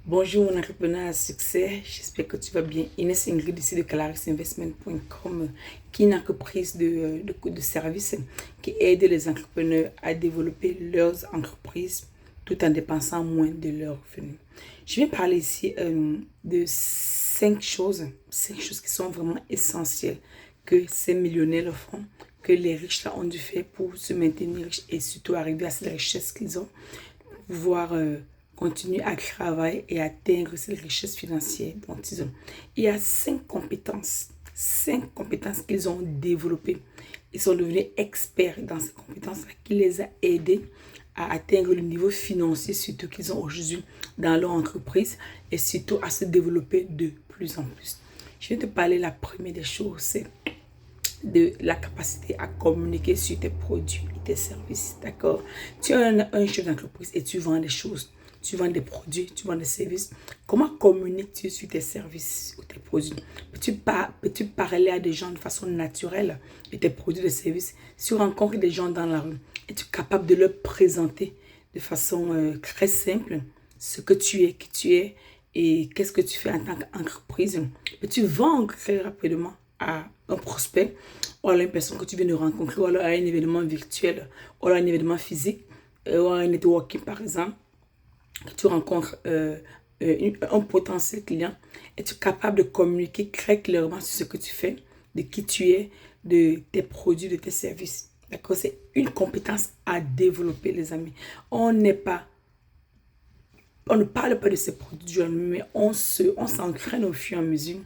Bonjour mon entrepreneur à succès, j'espère que tu vas bien. Inès Ingrid ici de calarisinvestment.com, qui est une entreprise de services qui aide les entrepreneurs à développer leurs entreprises tout en dépensant moins de leurs revenus. Je vais parler ici de cinq choses qui sont vraiment essentielles que ces millionnaires font, que les riches là ont dû faire pour se maintenir riches et surtout arriver à cette richesse qu'ils ont, pouvoir continuer à travailler et atteindre cette richesse financière dont ils ont. Il y a cinq compétences qu'ils ont développées. Ils sont devenus experts dans ces compétences-là qui les a aidés à atteindre le niveau financier surtout qu'ils ont aujourd'hui dans leur entreprise et surtout à se développer de plus en plus. Je vais te parler la première des choses, c'est de la capacité à communiquer sur tes produits et tes services, d'accord? Tu es un chef d'entreprise et tu vends des choses, tu vends des produits, tu vends des services. Comment communiques-tu sur tes services ou tes produits? Peux-tu parler à des gens de façon naturelle de tes produits, de services? Si tu rencontres des gens dans la rue, es-tu capable de leur présenter de façon très simple ce que tu es, qui tu es et qu'est-ce que tu fais en tant qu'entreprise? Peux-tu vendre très rapidement à un prospect ou à une personne que tu viens de rencontrer ou alors à un événement virtuel ou à un événement physique ou à un networking par exemple, que tu rencontres un potentiel client, es-tu capable de communiquer très clairement sur ce que tu fais, de qui tu es, de tes produits, de tes services? D'accord? C'est une compétence à développer, les amis. On n'est pas On ne parle pas de ces produits, mais on s'entraîne au fur et à mesure.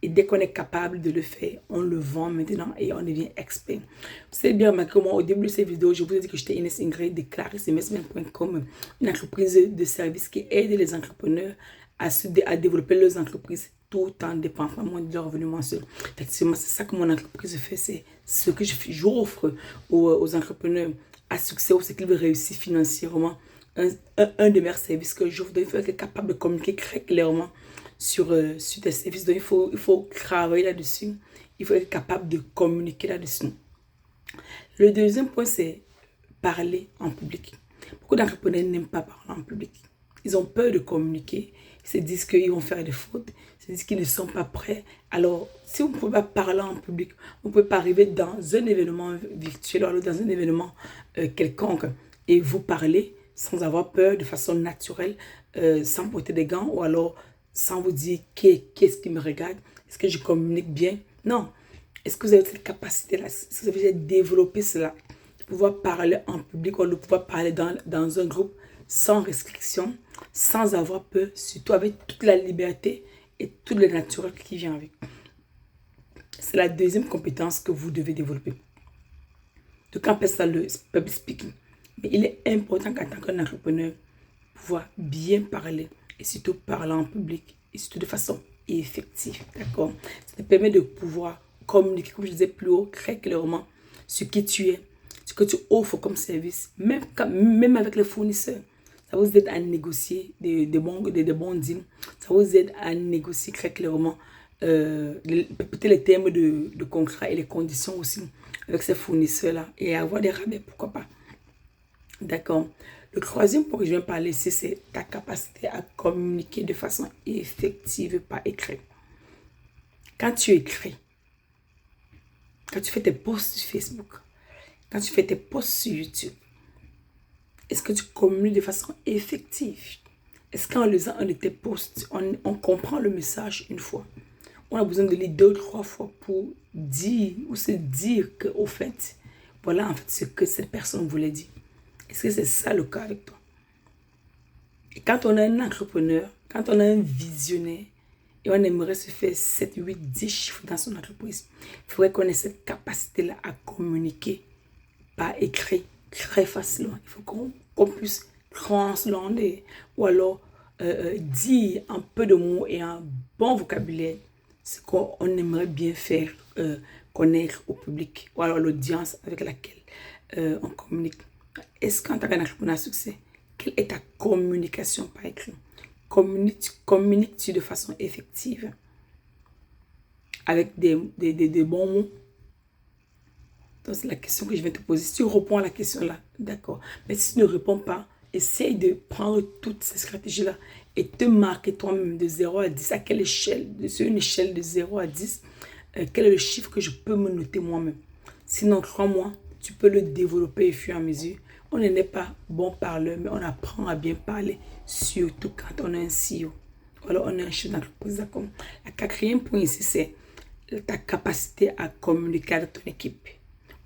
Et dès qu'on est capable de le faire, on le vend maintenant et on devient expert. Vous savez bien, moi, au début de cette vidéo, je vous ai dit que j'étais Inès Ingrid de clarisinvestment.com, une entreprise de services qui aide les entrepreneurs à développer leurs entreprises tout en dépensant moins de leurs revenus mensuels. Effectivement, c'est ça que mon entreprise fait, c'est ce que j'offre aux entrepreneurs à succès ou ce qu'ils veulent réussir financièrement. Un de mes services que j'offre, il faut être capable de communiquer très clairement sur tes services. Donc, il faut travailler là-dessus. Il faut être capable de communiquer là-dessus. Le deuxième point, c'est parler en public. Beaucoup d'entrepreneurs n'aiment pas parler en public. Ils ont peur de communiquer. Ils se disent qu'ils vont faire des fautes. Ils se disent qu'ils ne sont pas prêts. Alors, si vous ne pouvez pas parler en public, vous ne pouvez pas arriver dans un événement virtuel ou dans un événement quelconque et vous parler sans avoir peur, de façon naturelle, sans porter des gants ou alors sans vous dire qu'est-ce qui me regarde, est-ce que je communique bien? Non. Est-ce que vous avez cette capacité-là? Est-ce que vous avez développé cela? De pouvoir parler en public ou de pouvoir parler dans un groupe sans restriction, sans avoir peur, surtout avec toute la liberté et tout le naturel qui vient avec. C'est la deuxième compétence que vous devez développer. Donc, on appelle ça le public speaking. Mais il est important qu'en tant qu'entrepreneur, pouvoir bien parler et surtout parler en public et surtout de façon effective. D'accord? Ça te permet de pouvoir communiquer, comme je disais plus haut, très clairement sur qui tu es, ce que tu offres comme service, même avec les fournisseurs. Ça vous aide à négocier des bons deals. Ça vous aide à négocier très clairement peut-être les termes de contrat et les conditions aussi avec ces fournisseurs-là et avoir des rabais, pourquoi pas. D'accord. Le troisième point que je viens parler ici, c'est ta capacité à communiquer de façon effective par écrit. Quand tu écris, quand tu fais tes posts sur Facebook, quand tu fais tes posts sur YouTube, est-ce que tu communiques de façon effective? Est-ce qu'en lisant un de tes posts, on comprend le message une fois? On a besoin de lire 2-3 fois pour dire ou se dire qu'au fait, voilà en fait ce que cette personne voulait dire. Est-ce que c'est ça le cas avec toi? Et quand on est un entrepreneur, quand on est un visionnaire, et on aimerait se faire 7, 8, 10 chiffres dans son entreprise, il faudrait qu'on ait cette capacité-là à communiquer par écrit très facilement. Il faut qu'on puisse translander ou alors dire un peu de mots et un bon vocabulaire ce qu'on aimerait bien faire connaître au public ou alors l'audience avec laquelle on communique. Est-ce qu'en tant qu'entrepreneur à succès, quelle est ta communication par écrit? Communiques-tu de façon effective avec des bons mots? Donc, c'est la question que je vais te poser. Si tu réponds à la question là, d'accord. Mais si tu ne réponds pas, essaye de prendre toutes ces stratégies-là et te marquer toi-même de 0 à 10. À quelle échelle, sur une échelle de 0 à 10, quel est le chiffre que je peux me noter moi-même. Sinon, crois-moi, tu peux le développer au fur et à mesure. On n'est pas bon parleur, mais on apprend à bien parler, surtout quand on est un CEO. Ou alors on est un chef d'entreprise. Le quatrième point ici, c'est ta capacité à communiquer avec ton équipe,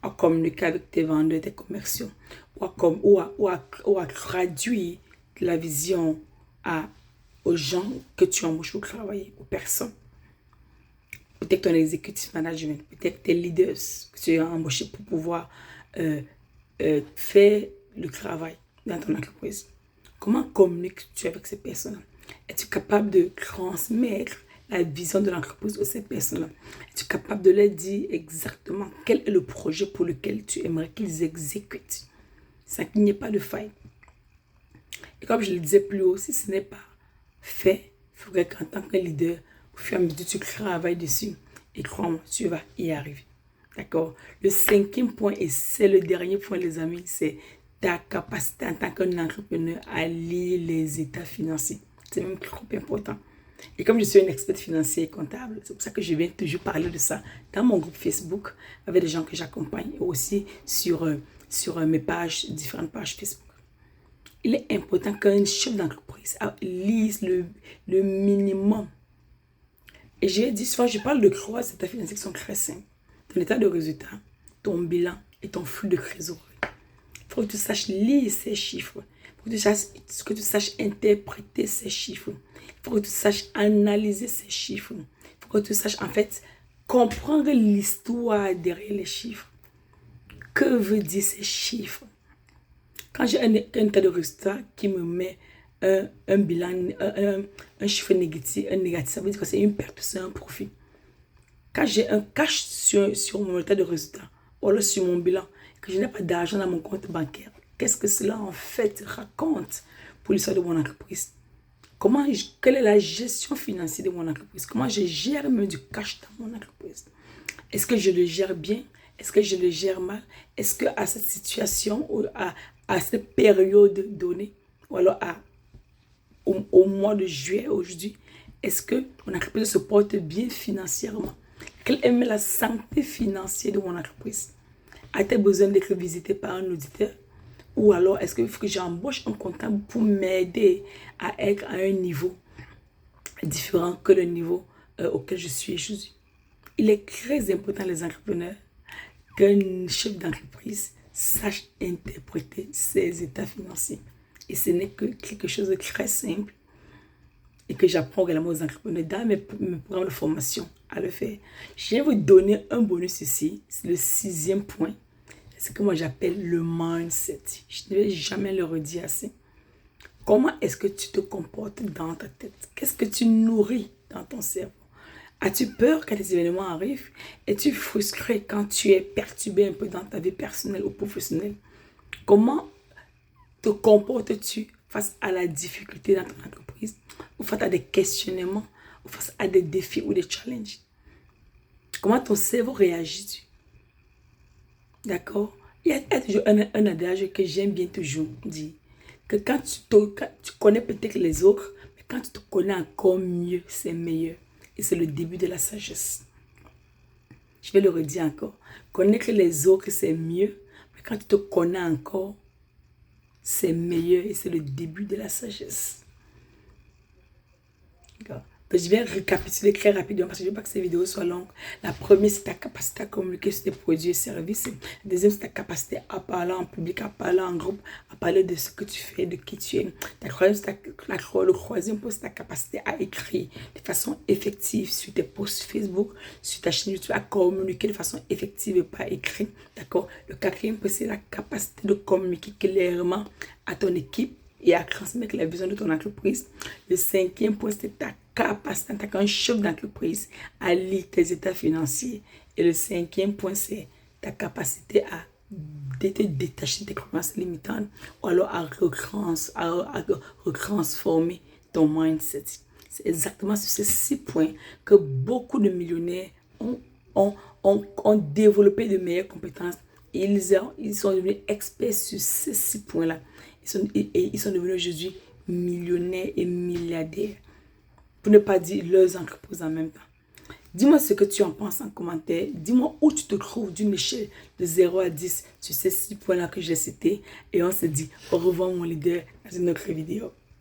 à communiquer avec tes vendeurs, tes commerciaux, ou à traduire la vision aux gens que tu embauches pour travailler, aux personnes. Peut-être ton executive management, peut-être tes leaders que tu as embauchés pour pouvoir faire le travail dans ton entreprise. Comment communiques-tu avec ces personnes-là? Es-tu capable de transmettre la vision de l'entreprise à ces personnes-là? Es-tu capable de leur dire exactement quel est le projet pour lequel tu aimerais qu'ils exécutent? Ça qu'il n'y ait pas de faille. Et comme je le disais plus haut, si ce n'est pas fait, il faudrait qu'en tant que leader, au fur et à mesure, tu travailles dessus. Et crois-moi, tu vas y arriver. D'accord? Le cinquième point, et c'est le dernier point, les amis, c'est ta capacité en tant qu'entrepreneur à lire les états financiers. C'est même trop important. Et comme je suis une experte financière et comptable, c'est pour ça que je viens toujours parler de ça dans mon groupe Facebook avec des gens que j'accompagne et aussi sur mes pages, différentes pages Facebook. Il est important qu'un chef d'entreprise lise le minimum. Et j'ai dit souvent, je parle de 3 états financiers qui sont très simples. Ton état de résultat, ton bilan et ton flux de trésorerie. Il faut que tu saches lire ces chiffres. Il faut que tu saches interpréter ces chiffres. Il faut que tu saches analyser ces chiffres. Il faut que tu saches, en fait, comprendre l'histoire derrière les chiffres. Que veut dire ces chiffres? Quand j'ai un état de résultat qui me met un bilan, un chiffre négatif, ça veut dire que c'est une perte, c'est un profit. Quand j'ai un cash sur mon état de résultat, ou alors sur mon bilan, que je n'ai pas d'argent dans mon compte bancaire, qu'est-ce que cela en fait raconte pour l'histoire de mon entreprise? Quelle est la gestion financière de mon entreprise? Comment je gère même du cash dans mon entreprise? Est-ce que je le gère bien? Est-ce que je le gère mal? Est-ce qu'à cette situation, ou à cette période donnée, ou alors au mois de juillet aujourd'hui, est-ce que mon entreprise se porte bien financièrement? Quelle est la santé financière de mon entreprise? A-t-elle besoin d'être visitée par un auditeur? Ou alors, est-ce qu'il faut que j'embauche un comptable pour m'aider à être à un niveau différent que le niveau auquel je suis aujourd'hui? Il est très important, les entrepreneurs, qu'un chef d'entreprise sache interpréter ses états financiers. Et ce n'est que quelque chose de très simple et que j'apprends également aux entrepreneurs dans mes programmes de formation à le faire. Je vais vous donner un bonus ici, c'est le 6e point. C'est ce que moi j'appelle le mindset. Je ne vais jamais le redire assez. Comment est-ce que tu te comportes dans ta tête? Qu'est-ce que tu nourris dans ton cerveau? As-tu peur quand les événements arrivent? Es-tu frustré quand tu es perturbé un peu dans ta vie personnelle ou professionnelle? Comment te comportes-tu face à la difficulté dans ton entreprise, ou face à des questionnements, ou face à des défis ou des challenges? Comment ton cerveau réagit-tu? D'accord? Il y a toujours un adage que j'aime bien toujours dire, que quand tu connais peut-être les autres, mais quand tu te connais encore mieux, c'est meilleur. Et c'est le début de la sagesse. Je vais le redire encore. Connaître les autres, c'est mieux, mais quand tu te connais encore, c'est meilleur et c'est le début de la sagesse. D'accord? Donc, je vais récapituler très rapidement parce que je ne veux pas que ces vidéos soient longues. La première, c'est ta capacité à communiquer sur tes produits et services. La deuxième, c'est ta capacité à parler en public, à parler en groupe, à parler de ce que tu fais, de qui tu es. Le troisième point, c'est ta capacité à écrire de façon effective sur tes posts Facebook, sur ta chaîne YouTube, à communiquer de façon effective et pas écrit. D'accord? Le quatrième point, c'est la capacité de communiquer clairement à ton équipe et à transmettre la vision de ton entreprise. Le cinquième point, c'est ta capacité en tant qu'un chef d'entreprise à lire tes états financiers. Et le cinquième point, c'est ta capacité à te détacher des croyances limitantes ou alors à retransformer ton mindset. C'est exactement sur ces 6 points que beaucoup de millionnaires ont développé de meilleures compétences. Ils sont devenus experts sur ces 6 points-là. Ils sont devenus aujourd'hui millionnaires et milliardaires. Pour ne pas dire leurs entreprises en même temps. Dis-moi ce que tu en penses en commentaire. Dis-moi où tu te trouves d'une échelle de 0 à 10 sur ces 6 points-là que j'ai cités. Et on se dit au revoir mon leader dans une autre vidéo.